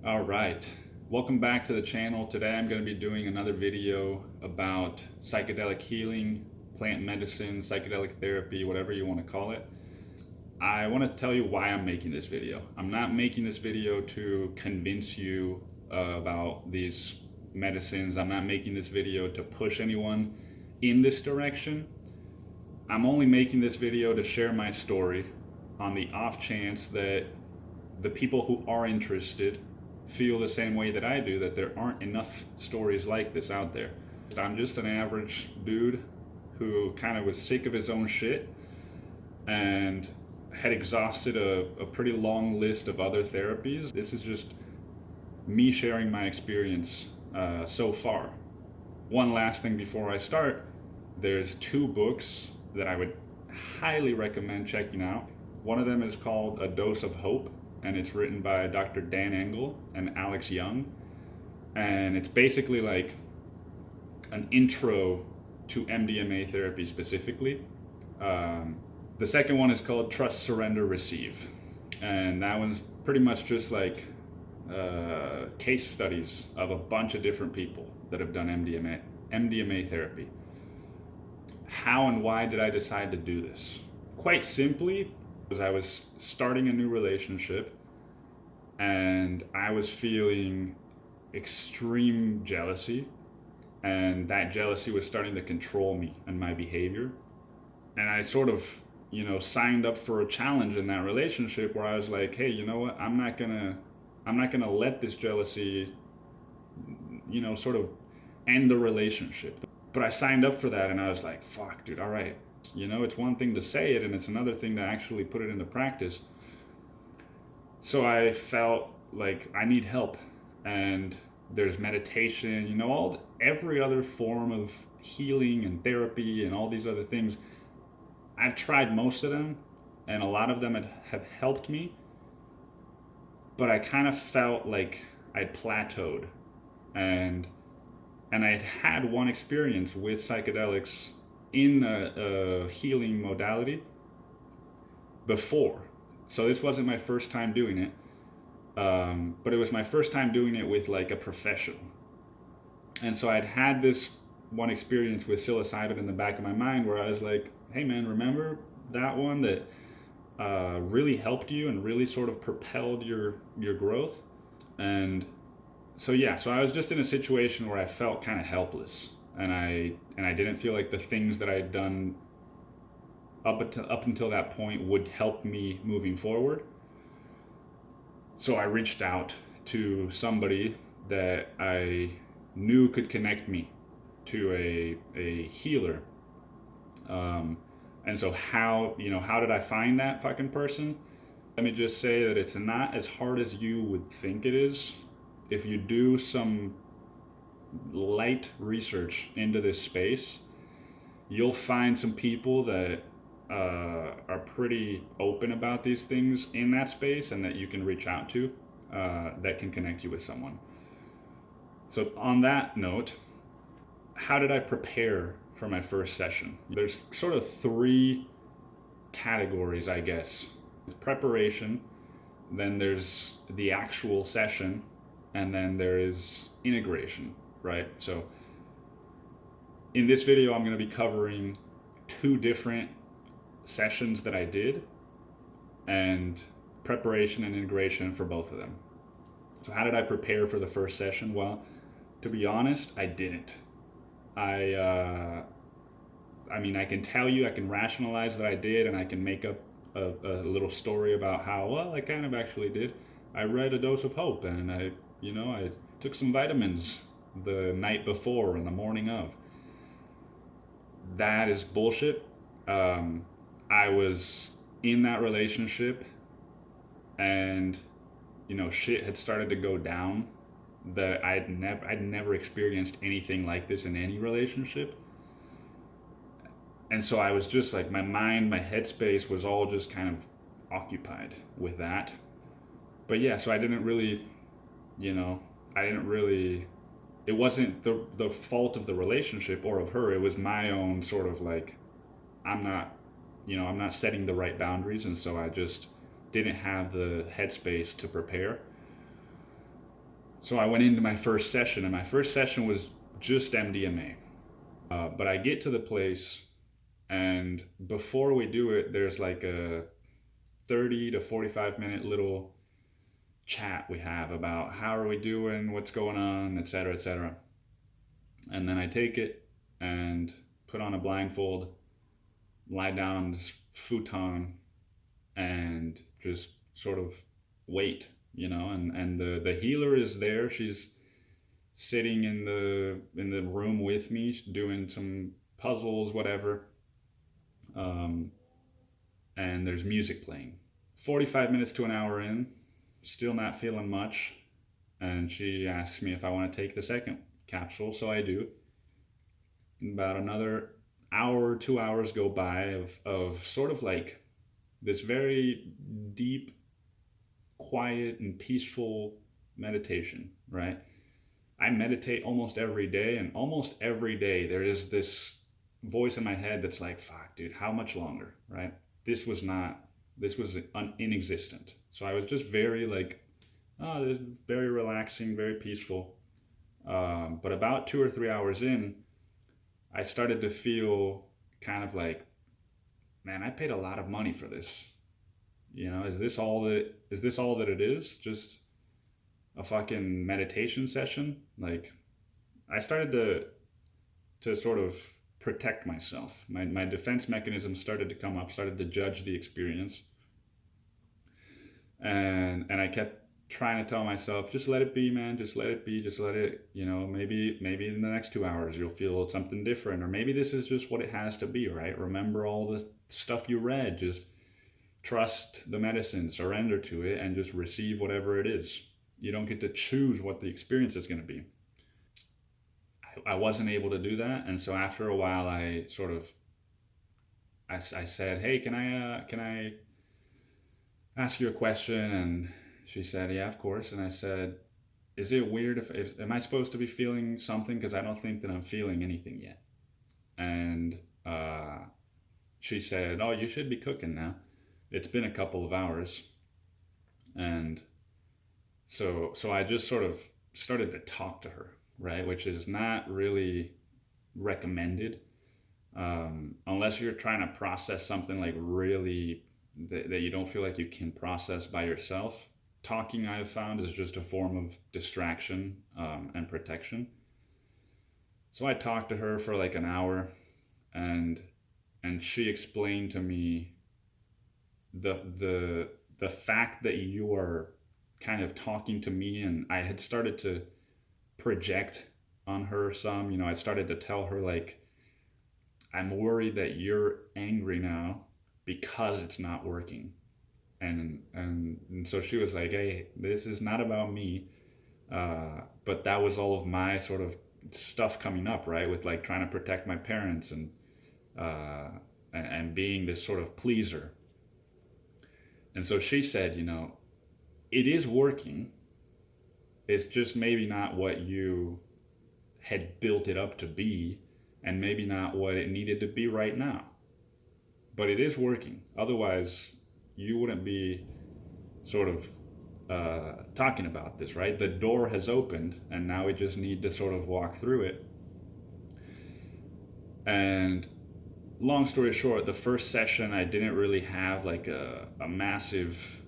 All right, welcome back to the channel. Today I'm going to be doing another video about psychedelic healing, plant medicine, psychedelic therapy, whatever you want to call it. I want to tell you why I'm making this video. I'm not making this video to convince you about these medicines. I'm not making this video to push anyone in this direction. I'm only making this video to share my story on the off chance that the people who are interested feel the same way that I do, that there aren't enough stories like this out there. I'm just an average dude who kind of was sick of his own shit and had exhausted a pretty long list of other therapies. This is just me sharing my experience so far. One last thing before I start, there's two books that I would highly recommend checking out. One of them is called A Dose of Hope, and it's written by Dr. Dan Engel and Alex Young. And it's basically like an intro to MDMA therapy specifically. The second one is called Trust, Surrender, Receive. And that one's pretty much just like case studies of a bunch of different people that have done MDMA therapy. How and why did I decide to do this? Quite simply, I was starting a new relationship and I was feeling extreme jealousy, and that jealousy was starting to control me and my behavior. And I sort of, signed up for a challenge in that relationship where I was like, hey, you know what? I'm not gonna let this jealousy, sort of end the relationship. But I signed up for that and I was like, fuck, dude, all right. It's one thing to say it and it's another thing to actually put it into practice. So I felt like I need help, and there's meditation, every other form of healing and therapy and all these other things. I've tried most of them and a lot of them have helped me, but I kind of felt like I'd plateaued, and I'd had one experience with psychedelics in a healing modality before. So this wasn't my first time doing it, but it was my first time doing it with like a professional. And so I'd had this one experience with psilocybin in the back of my mind where I was like, hey man, remember that one that really helped you and really sort of propelled your growth? And so I was just in a situation where I felt kind of helpless, and I didn't feel like the things that I had done up until that point would help me moving forward. So I reached out to somebody that I knew could connect me to a healer. And so how did I find that fucking person? Let me just say that it's not as hard as you would think it is. If you do some light research into this space, you'll find some people that are pretty open about these things in that space and that you can reach out to, that can connect you with someone. So on that note, how did I prepare for my first session? There's sort of three categories, I guess. Preparation, then there's the actual session, and then there is integration, right? So in this video, I'm going to be covering two different sessions that I did, and preparation and integration for both of them. So how did I prepare for the first session? Well, to be honest, I didn't. I can tell you, I can rationalize that I did, and I can make up a little story about how, well, I kind of actually did. I read A Dose of Hope, and I took some vitamins the night before and the morning of. That is bullshit. I was in that relationship, and shit had started to go down. That I'd never experienced anything like this in any relationship. And so I was just like, my mind, my headspace was all just kind of occupied with that. But yeah, so I didn't really, it wasn't the fault of the relationship or of her. It was my own sort of like, I'm not setting the right boundaries. And so I just didn't have the headspace to prepare. So I went into my first session, and my first session was just MDMA. But I get to the place, and before we do it, there's like a 30 to 45 minute little chat we have about how are we doing, what's going on, etc., etc. And then I take it and put on a blindfold, lie down on this futon, and just sort of wait, and the healer is there. She's sitting in the room with me doing some puzzles, whatever. And there's music playing. 45 minutes to an hour in, still not feeling much, and she asks me if I want to take the second capsule, so I do. About another hour or 2 hours go by of sort of like this very deep, quiet, and peaceful meditation, right? I meditate almost every day, and almost every day there is this voice in my head that's like, fuck, dude, how much longer, right? This was inexistent. So I was just very like, oh, this is very relaxing, very peaceful. But about 2 or 3 hours in, I started to feel kind of like, man, I paid a lot of money for this. Is this all that it is? Just a fucking meditation session? Like, I started to sort of protect myself. My defense mechanism started to come up, started to judge the experience. And I kept trying to tell myself, just let it be, man, just let it be, just let it, maybe in the next 2 hours you'll feel something different, or maybe this is just what it has to be, right? Remember all the stuff you read, just trust the medicine, surrender to it, and just receive whatever it is. You don't get to choose what the experience is going to be. I wasn't able to do that, and so after a while I said, hey, can I ask you a question? And she said, yeah, of course. And I said, is it weird if am I supposed to be feeling something, because I don't think that I'm feeling anything yet? And she said, oh, you should be cooking now, it's been a couple of hours. And so I just sort of started to talk to her, right? Which is not really recommended unless you're trying to process something like really that you don't feel like you can process by yourself. Talking, I've found, is just a form of distraction and protection. So I talked to her for like an hour, and she explained to me the fact that you are kind of talking to me, and I had started to project on her some. I started to tell her, like, I'm worried that you're angry now because it's not working. And so she was like, hey, this is not about me. But that was all of my sort of stuff coming up, right? With like trying to protect my parents and being this sort of pleaser. And so she said, it is working. It's just maybe not what you had built it up to be, and maybe not what it needed to be right now. But it is working. Otherwise, you wouldn't be sort of talking about this, right? The door has opened, and now we just need to sort of walk through it. And long story short, the first session, I didn't really have like a massive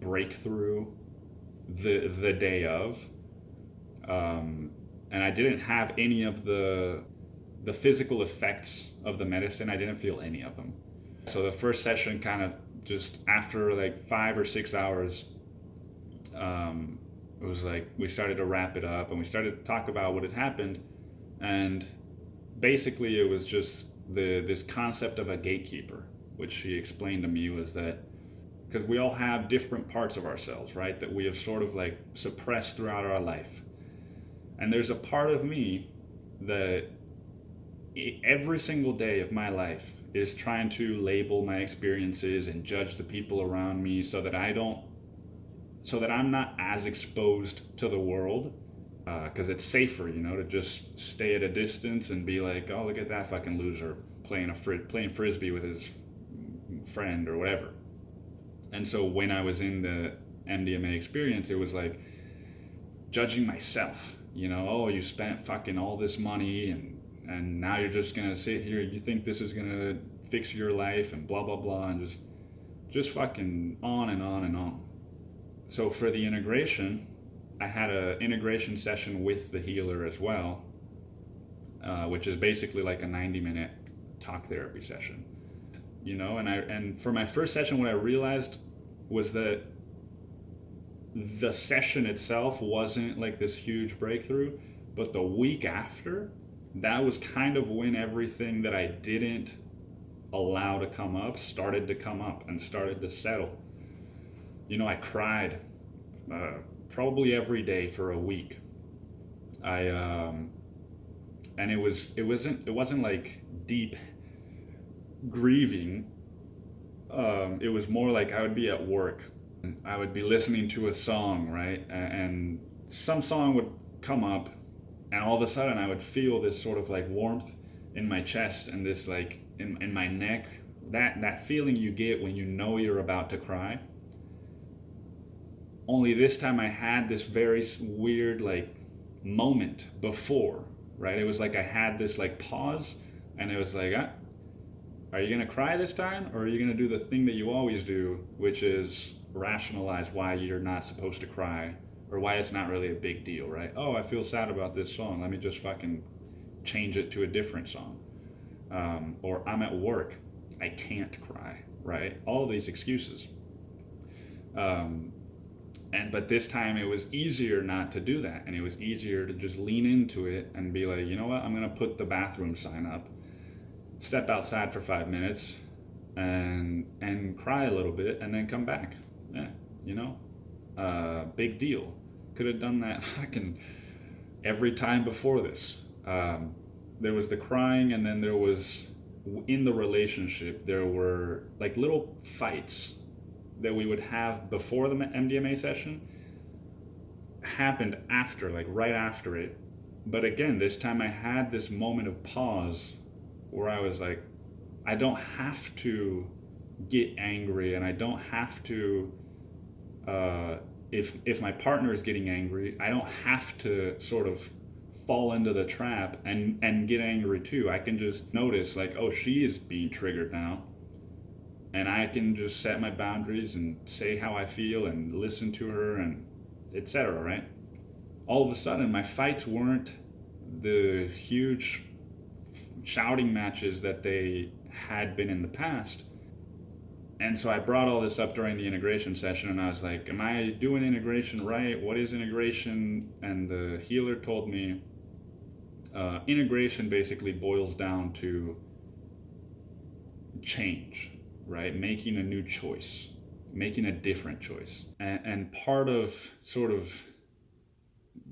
breakthrough the day of. And I didn't have any of the physical effects of the medicine. I didn't feel any of them. So the first session kind of just after like 5 or 6 hours, it was like we started to wrap it up and we started to talk about what had happened. And basically it was just this concept of a gatekeeper, which she explained to me was that because we all have different parts of ourselves, right, that we have sort of like suppressed throughout our life. And there's a part of me that every single day of my life is trying to label my experiences and judge the people around me so that I'm not as exposed to the world, because it's safer, to just stay at a distance and be like, oh, look at that fucking loser playing frisbee with his friend or whatever. And so when I was in the MDMA experience, it was like judging myself. Oh, you spent fucking all this money, and now you're just gonna sit here. You think this is gonna fix your life, and blah blah blah, and just fucking on and on and on. So for the integration, I had an integration session with the healer as well, which is basically like a 90-minute talk therapy session. And for my first session, what I realized was that the session itself wasn't like this huge breakthrough, but the week after, that was kind of when everything that I didn't allow to come up started to come up and started to settle. I cried probably every day for a week. And it wasn't like deep grieving. It was more like I would be at work and I would be listening to a song, right? And some song would come up, and all of a sudden I would feel this sort of like warmth in my chest and this like in my neck, that feeling you get when you know you're about to cry. Only this time I had this very weird like moment before, right? It was like I had this like pause, and it was like, are you gonna cry this time, or are you gonna do the thing that you always do, which is rationalize why you're not supposed to cry, or why it's not really a big deal, right? Oh, I feel sad about this song. Let me just fucking change it to a different song. Or I'm at work. I can't cry, right? All of these excuses. But this time it was easier not to do that, and it was easier to just lean into it and be like, you know what? I'm gonna put the bathroom sign up, step outside for 5 minutes, and cry a little bit, and then come back. Big deal. Could have done that fucking every time before this. There was the crying, and then there was, in the relationship, there were like little fights that we would have before the MDMA session happened after, like right after it. But again, this time I had this moment of pause where I was like, I don't have to get angry, and I don't have to, if my partner is getting angry, I don't have to sort of fall into the trap and get angry too. I can just notice like, oh, she is being triggered now, and I can just set my boundaries and say how I feel and listen to her and etc., right? All of a sudden my fights weren't the huge shouting matches that they had been in the past. And so I brought all this up during the integration session, and I was like, am I doing integration right? What is integration? And the healer told me integration basically boils down to change, right? Making a new choice, making a different choice. And part of sort of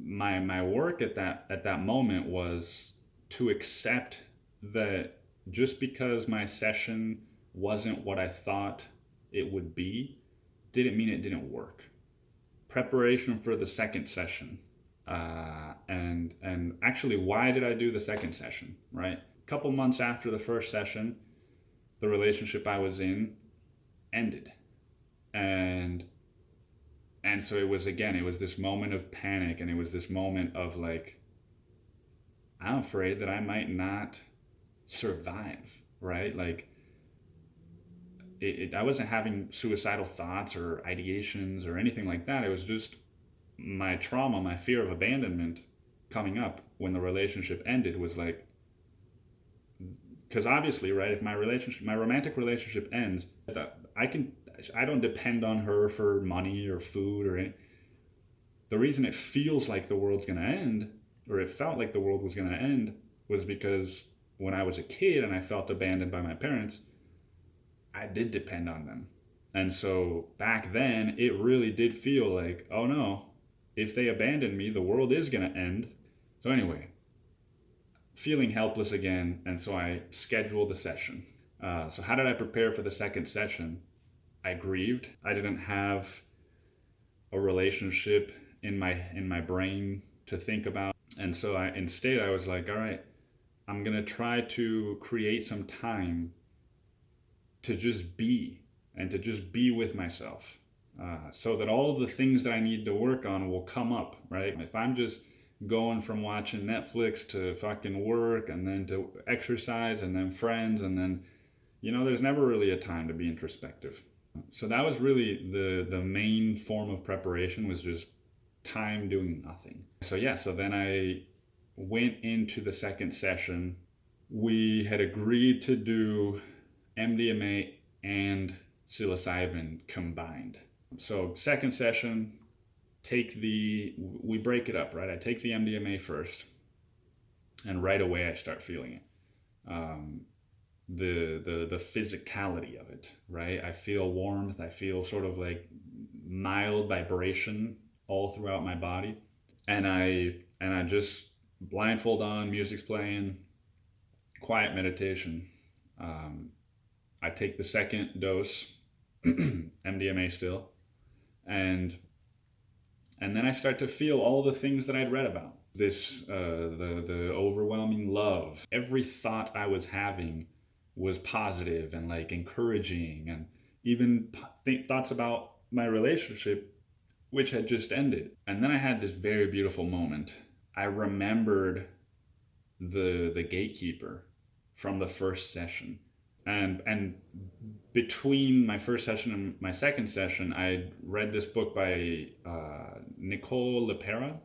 my work at that moment was to accept that just because my session wasn't what I thought it would be, didn't mean it didn't work. Preparation for the second session. And actually, why did I do the second session, right? A couple months after the first session, the relationship I was in ended. And so it was this moment of panic, and it was this moment of like, I'm afraid that I might not survive, right? Like, I wasn't having suicidal thoughts or ideations or anything like that. It was just my trauma, my fear of abandonment coming up when the relationship ended. Was like, because obviously, right, if my romantic relationship ends, I don't depend on her for money or food or anything. The reason it feels like the world's going to end, or it felt like the world was going to end, was because when I was a kid and I felt abandoned by my parents, I did depend on them. And so back then, it really did feel like, oh no, if they abandon me, the world is going to end. So anyway, feeling helpless again, and so I scheduled the session. So how did I prepare for the second session? I grieved. I didn't have a relationship in my brain to think about. And so instead I was like, all right, I'm going to try to create some time to just be, and to just be with myself. so that all of the things that I need to work on will come up, right? If I'm just going from watching Netflix to fucking work and then to exercise and then friends and then, there's never really a time to be introspective. So that was really the main form of preparation, was just time doing nothing. So then I went into the second session. We had agreed to do MDMA and psilocybin combined. So second session, we break it up, right? I take the MDMA first, and right away I start feeling it. The physicality of it, right? I feel warmth. I feel sort of like mild vibration all throughout my body, and I just blindfold on, music's playing, quiet meditation. I take the second dose, MDMA still, and then I start to feel all the things that I'd read about. This the overwhelming love. Every thought I was having was positive and like encouraging, and even thoughts about my relationship, which had just ended. And then I had this very beautiful moment. I remembered the gatekeeper from the first session. And between my first session and my second session, I read this book by Nicole LePera,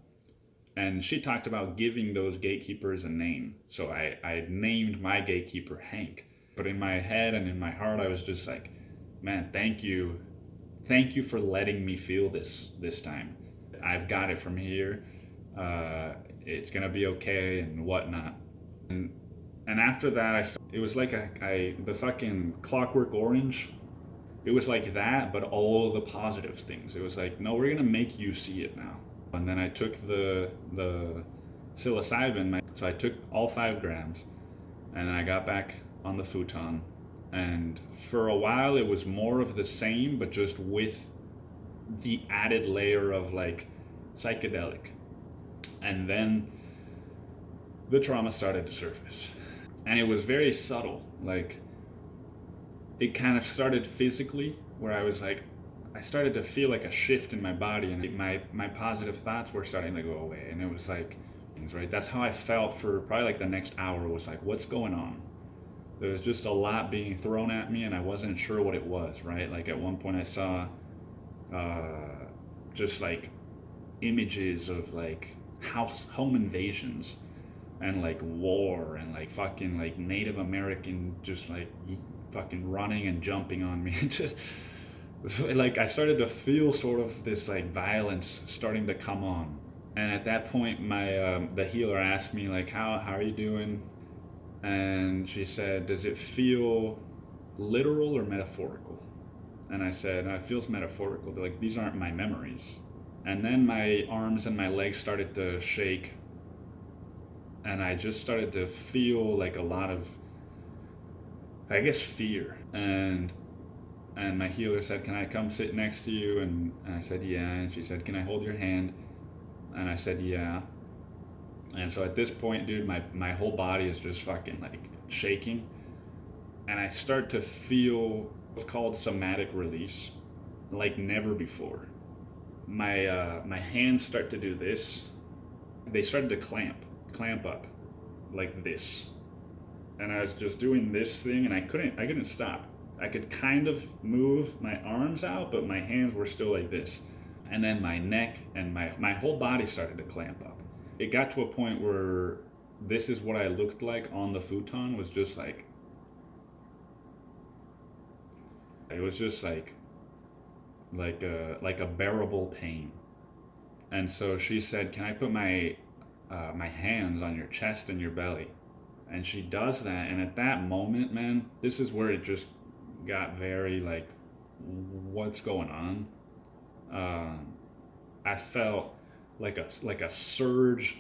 and she talked about giving those gatekeepers a name. So I named my gatekeeper Hank. But in my head and in my heart, I was just like, man, thank you for letting me feel this time. I've got it from here. It's gonna be okay and whatnot. And after that, it was like the fucking Clockwork Orange. It was like that, but all the positive things. It was like, no, we're gonna make you see it now. And then I took the psilocybin. So I took all 5 grams, and then I got back on the futon. And for a while, it was more of the same, but just with the added layer of like psychedelic. And then the trauma started to surface. And it was very subtle. Like, it kind of started physically, where I was like, I started to feel like a shift in my body, and my positive thoughts were starting to go away. And it was like, right? That's how I felt for probably like the next hour. Was like, what's going on? There was just a lot being thrown at me, and I wasn't sure what it was, right? Like at one point I saw just like images of like home invasions and like war and like fucking like Native American just like fucking running and jumping on me. Just like I started to feel sort of this like violence starting to come on. And at that point, my the healer asked me like, how are you doing? And she said, does it feel literal or metaphorical? And I said, it feels metaphorical. They're like, these aren't my memories. And then my arms and my legs started to shake, and I just started to feel like a lot of, I guess, fear. And my healer said, can I come sit next to you? And I said, yeah. And she said, can I hold your hand? And I said, yeah. And so at this point, dude, my whole body is just fucking like shaking. And I start to feel what's called somatic release, like never before. My hands start to do this. They started to clamp up like this. And I was just doing this thing, and I couldn't stop. I could kind of move my arms out, but my hands were still like this. And then my neck and my whole body started to clamp up. It got to a point where this is what I looked like on the futon, was just like, it was just like a bearable pain. And so she said, can I put my hands on your chest and your belly? And she does that, and at that moment, man, this is where it just got very like, what's going on? I felt like a surge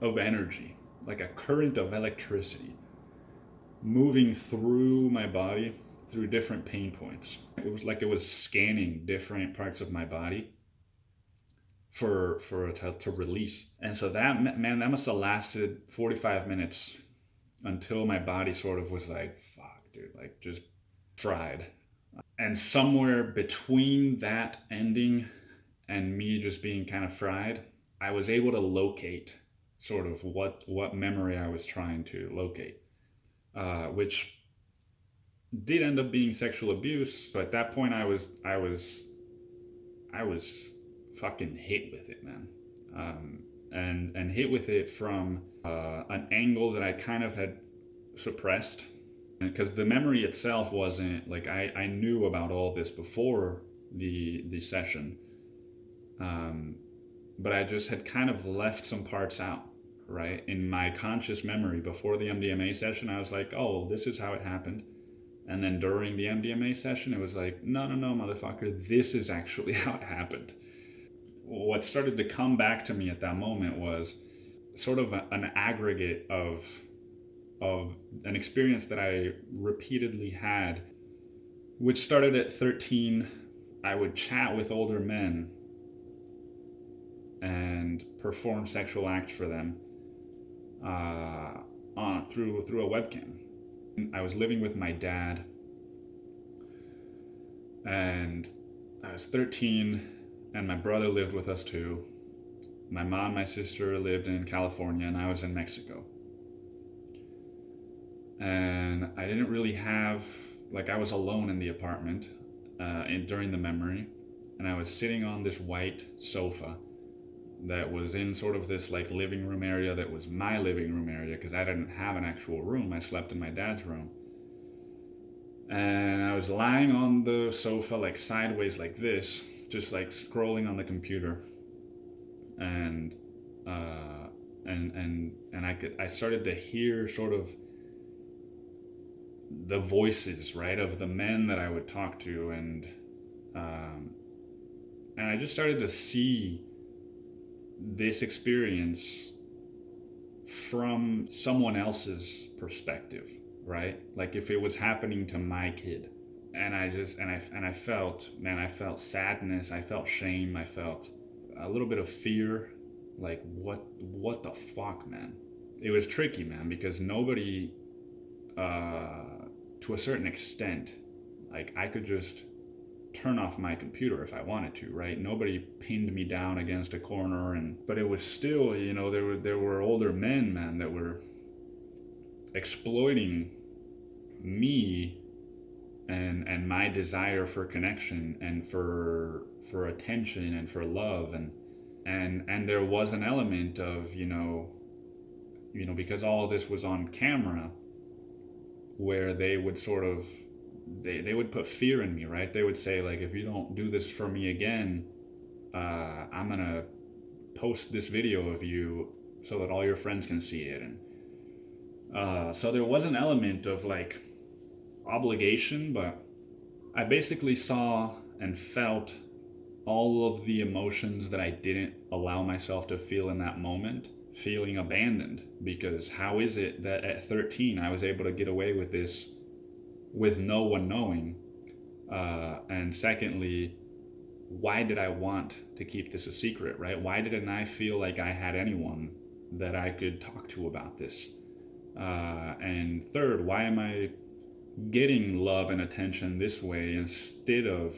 of energy, like a current of electricity moving through my body, through different pain points. It was like it was scanning different parts of my body for to release. And so that must have lasted 45 minutes until my body sort of was like, fuck, dude, like just fried. And somewhere between that ending and me just being kind of fried, I was able to locate sort of what memory I was trying to locate, which did end up being sexual abuse. But at that point, I was fucking hit with it, man, and hit with it from an angle that I kind of had suppressed, because the memory itself wasn't like I knew about all this before the session, but I just had kind of left some parts out, right? In my conscious memory before the MDMA session, I was like, oh, this is how it happened. And then during the MDMA session, it was like, no, motherfucker, this is actually how it happened. What started to come back to me at that moment was sort of an aggregate of an experience that I repeatedly had, which started at 13. I would chat with older men and perform sexual acts for them through a webcam. I was living with my dad, and I was 13, and my brother lived with us too. My mom, my sister lived in California, and I was in Mexico. And I didn't really have, like, I was alone in the apartment during the memory, and I was sitting on this white sofa that was in sort of this like living room area that was my living room area, because I didn't have an actual room. I slept in my dad's room. And I was lying on the sofa like sideways like this, just like scrolling on the computer. And I started to hear sort of the voices, right, of the men that I would talk to, and I just started to see this experience from someone else's perspective, right? Like if it was happening to my kid. And I felt, man, I felt sadness, I felt shame, I felt a little bit of fear, like what the fuck, man. It was tricky, man, because nobody, to a certain extent, like I could just turn off my computer if I wanted to, right? Nobody pinned me down against a corner, but it was still, you know, there were older men, man, that were exploiting me and my desire for connection and for attention and for love, and there was an element of, you know, because all of this was on camera, where they would sort of they would put fear in me, right? They would say, like, if you don't do this for me again, I'm gonna post this video of you so that all your friends can see it. And so there was an element of like obligation, but I basically saw and felt all of the emotions that I didn't allow myself to feel in that moment, feeling abandoned. Because how is it that at 13 I was able to get away with this with no one knowing? And secondly, why did I want to keep this a secret, right? Why didn't I feel like I had anyone that I could talk to about this? And third, why am I getting love and attention this way instead of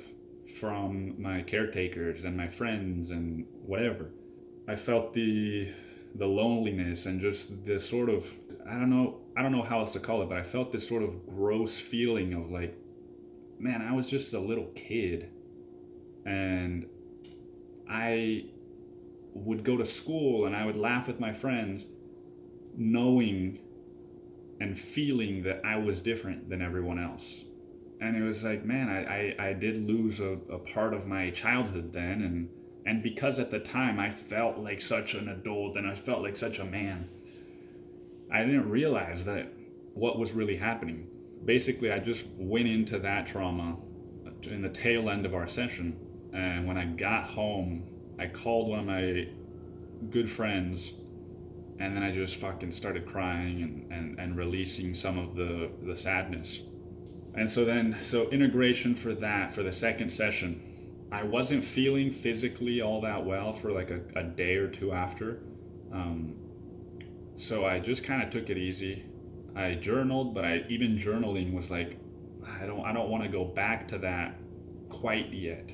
from my caretakers and my friends and whatever? I felt the loneliness and just this sort of, I don't know how else to call it, but I felt this sort of gross feeling of like, man, I was just a little kid, and I would go to school and I would laugh with my friends, knowing and feeling that I was different than everyone else. And it was like, man, I did lose a part of my childhood then, and because at the time I felt like such an adult and I felt like such a man, I didn't realize that what was really happening. Basically, I just went into that trauma in the tail end of our session, and when I got home, I called one of my good friends, and then I just fucking started crying and releasing some of the sadness. And so integration for the second session, I wasn't feeling physically all that well for like a day or two after. So I just kind of took it easy. I journaled, but even journaling was like, I don't want to go back to that quite yet,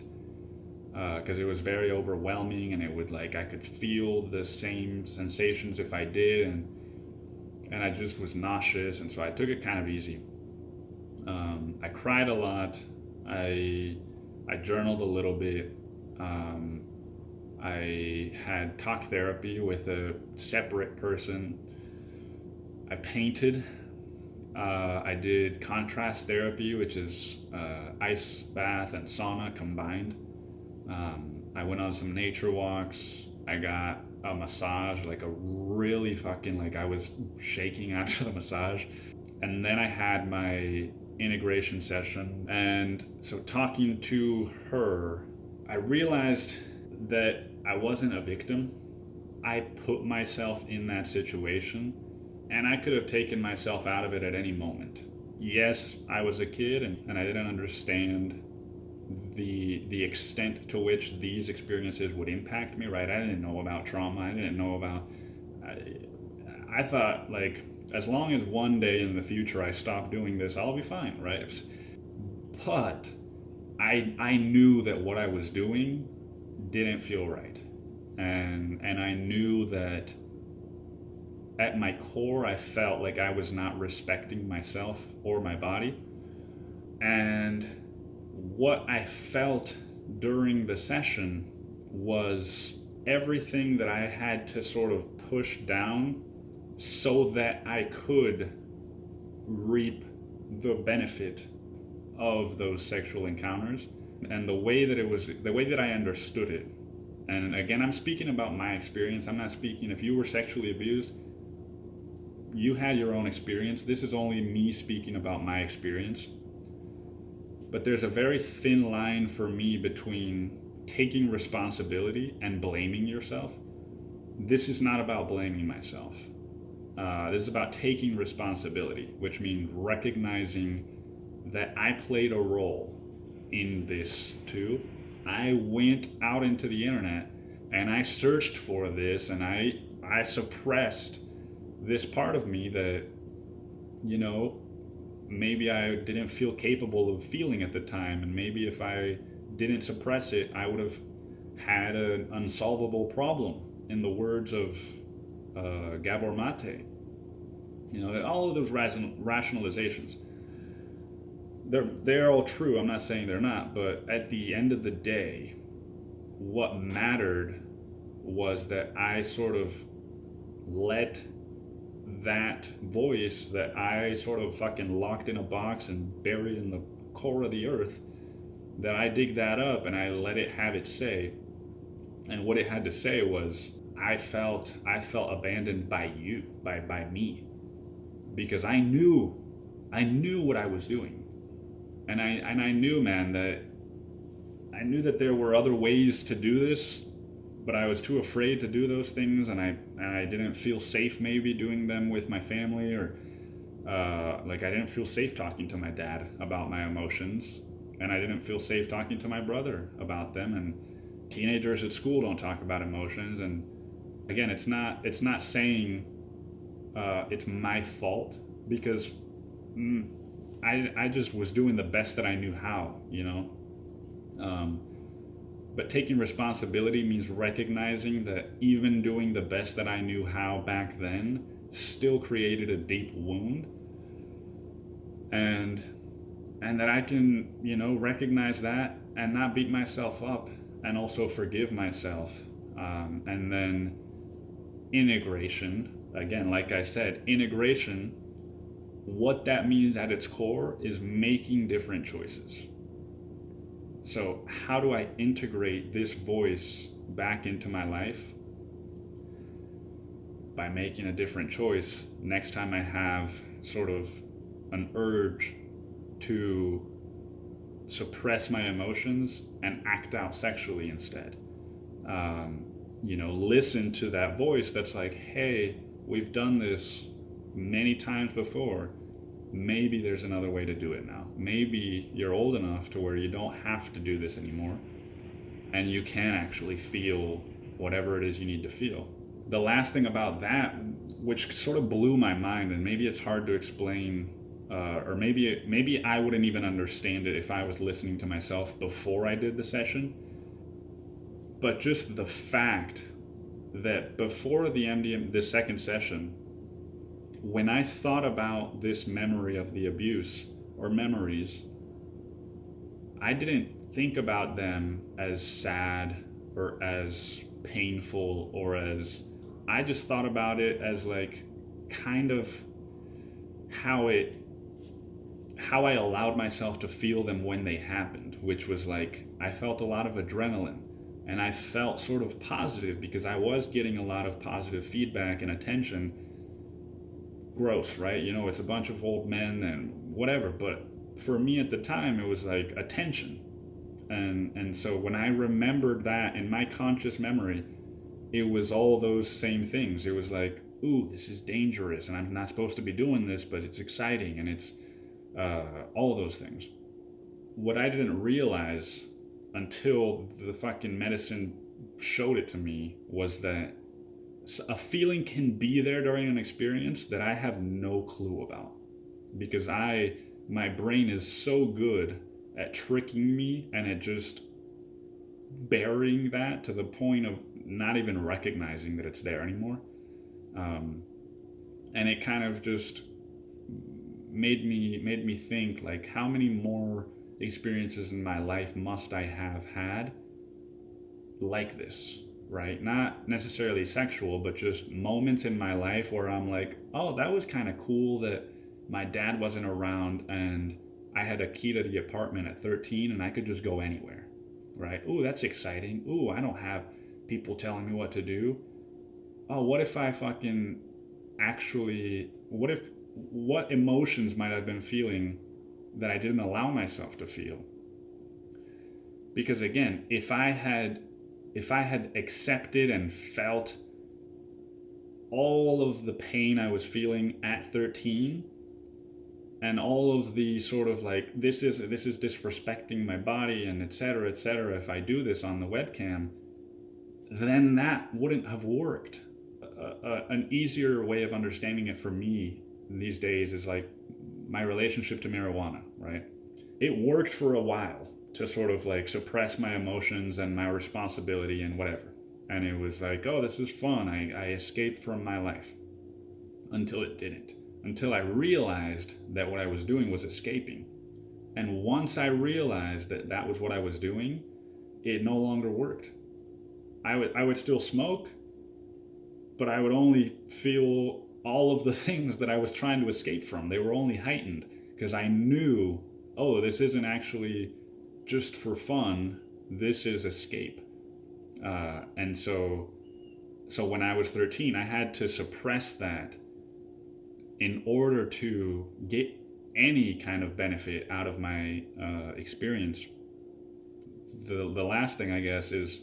because it was very overwhelming, and it would like I could feel the same sensations if I did, and I just was nauseous, and so I took it kind of easy. I cried a lot. I journaled a little bit. I had talk therapy with a separate person. I painted. I did contrast therapy, which is ice bath and sauna combined. I went on some nature walks. I got a massage, like a really fucking, like I was shaking after the massage. And then I had my integration session. And so talking to her, I realized that I wasn't a victim. I put myself in that situation, and I could have taken myself out of it at any moment. Yes, I was a kid, and I didn't understand the extent to which these experiences would impact me, right? I didn't know about trauma. I didn't know about... I thought, like, as long as one day in the future I stop doing this, I'll be fine, right? But I knew that what I was doing didn't feel right. And I knew that at my core, I felt like I was not respecting myself or my body. And what I felt during the session was everything that I had to sort of push down so that I could reap the benefit of those sexual encounters. And the way that I understood it, and again, I'm speaking about my experience. I'm not speaking, if you were sexually abused, you had your own experience. This is only me speaking about my experience. But there's a very thin line for me between taking responsibility and blaming yourself. This is not about blaming myself. This is about taking responsibility, which means recognizing that I played a role in this too. I went out into the internet and I searched for this, and I suppressed this part of me that, you know, maybe I didn't feel capable of feeling at the time, and maybe if I didn't suppress it, I would have had an unsolvable problem, in the words of Gabor Mate. You know, all of those rationalizations, they're all true. I'm not saying they're not, but at the end of the day, what mattered was that I sort of let that voice that I sort of fucking locked in a box and buried in the core of the earth, that I dig that up and I let it have its say. And what it had to say was, I felt abandoned by you, by me, because I knew what I was doing. And I knew, man, that there were other ways to do this, but I was too afraid to do those things, and I didn't feel safe maybe doing them with my family, or like I didn't feel safe talking to my dad about my emotions, and I didn't feel safe talking to my brother about them. And teenagers at school don't talk about emotions. And again, it's not saying it's my fault, because I just was doing the best that I knew how, you know. But taking responsibility means recognizing that even doing the best that I knew how back then still created a deep wound, and that I can, you know, recognize that and not beat myself up, and also forgive myself. And then integration, again, like I said, integration, what that means at its core is making different choices. So how do I integrate this voice back into my life? By making a different choice next time I have sort of an urge to suppress my emotions and act out sexually instead. You know, listen to that voice that's like, hey, we've done this many times before. Maybe there's another way to do it now. Maybe you're old enough to where you don't have to do this anymore, and you can actually feel whatever it is you need to feel. The last thing about that, which sort of blew my mind, and maybe it's hard to explain or maybe I wouldn't even understand it if I was listening to myself before I did the session. But just the fact that before the second session, when I thought about this memory of the abuse, or memories, I didn't think about them as sad or as painful, or as, I just thought about it as like kind of how I allowed myself to feel them when they happened, which was like, I felt a lot of adrenaline, and I felt sort of positive because I was getting a lot of positive feedback and attention. Gross, right? You know, it's a bunch of old men and whatever, but for me at the time, it was like attention. And so when I remembered that in my conscious memory, it was all those same things. It was like, ooh, this is dangerous, and I'm not supposed to be doing this, but it's exciting, and it's all of those things. What I didn't realize until the fucking medicine showed it to me was that a feeling can be there during an experience that I have no clue about, because my brain is so good at tricking me and at just burying that to the point of not even recognizing that it's there anymore. And it kind of just made me think, like, how many more experiences in my life must I have had like this, right? Not necessarily sexual, but just moments in my life where I'm like, oh, that was kind of cool that my dad wasn't around and I had a key to the apartment at 13 and I could just go anywhere, right? Ooh, that's exciting. Ooh, I don't have people telling me what to do. Oh, what if I fucking actually, what emotions might I have been feeling that I didn't allow myself to feel? Because again, if I had accepted and felt all of the pain I was feeling at 13, and all of the sort of like, this is disrespecting my body, and etc., if I do this on the webcam, then that wouldn't have worked. An easier way of understanding it for me these days is like my relationship to marijuana, right? It worked for a while to sort of like suppress my emotions and my responsibility and whatever. And it was like, oh, this is fun. I escaped from my life. Until it didn't. Until I realized that what I was doing was escaping. And once I realized that that was what I was doing, it no longer worked. I would still smoke, but I would only feel all of the things that I was trying to escape from. They were only heightened because I knew, oh, this isn't actually just for fun. This is escape. And so when I was 13, I had to suppress that in order to get any kind of benefit out of my experience. The last thing, I guess, is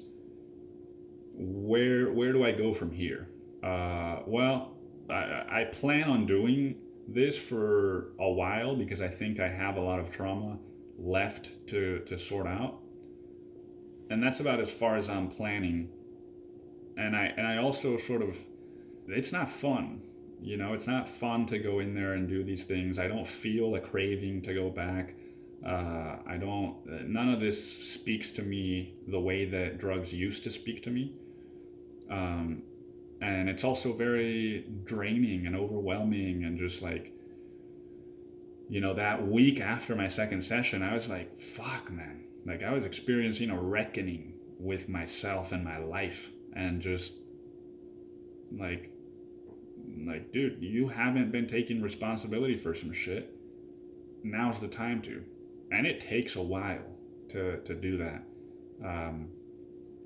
where do I go from here? Well, I plan on doing this for a while because I think I have a lot of trauma left to sort out. And that's about as far as I'm planning. And I also sort of, it's not fun. You know, it's not fun to go in there and do these things. I don't feel a craving to go back. None of this speaks to me the way that drugs used to speak to me. And it's also very draining and overwhelming, and just like, you know, that week after my second session, I was like, fuck, man. Like, I was experiencing a reckoning with myself and my life, and just like, dude, you haven't been taking responsibility for some shit. Now's the time to. And it takes a while to do that.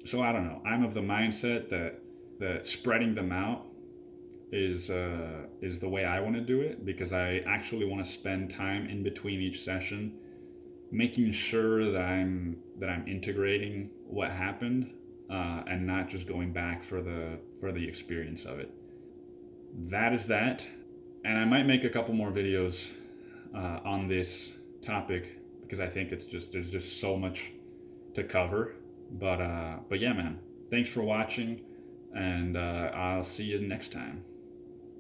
So I don't know. I'm of the mindset that spreading them out is the way I want to do it, because I actually want to spend time in between each session making sure that I'm integrating what happened, and not just going back for the experience of it. That is that. And I might make a couple more videos on this topic, because I think there's just so much to cover. But yeah, man, thanks for watching, and I'll see you next time.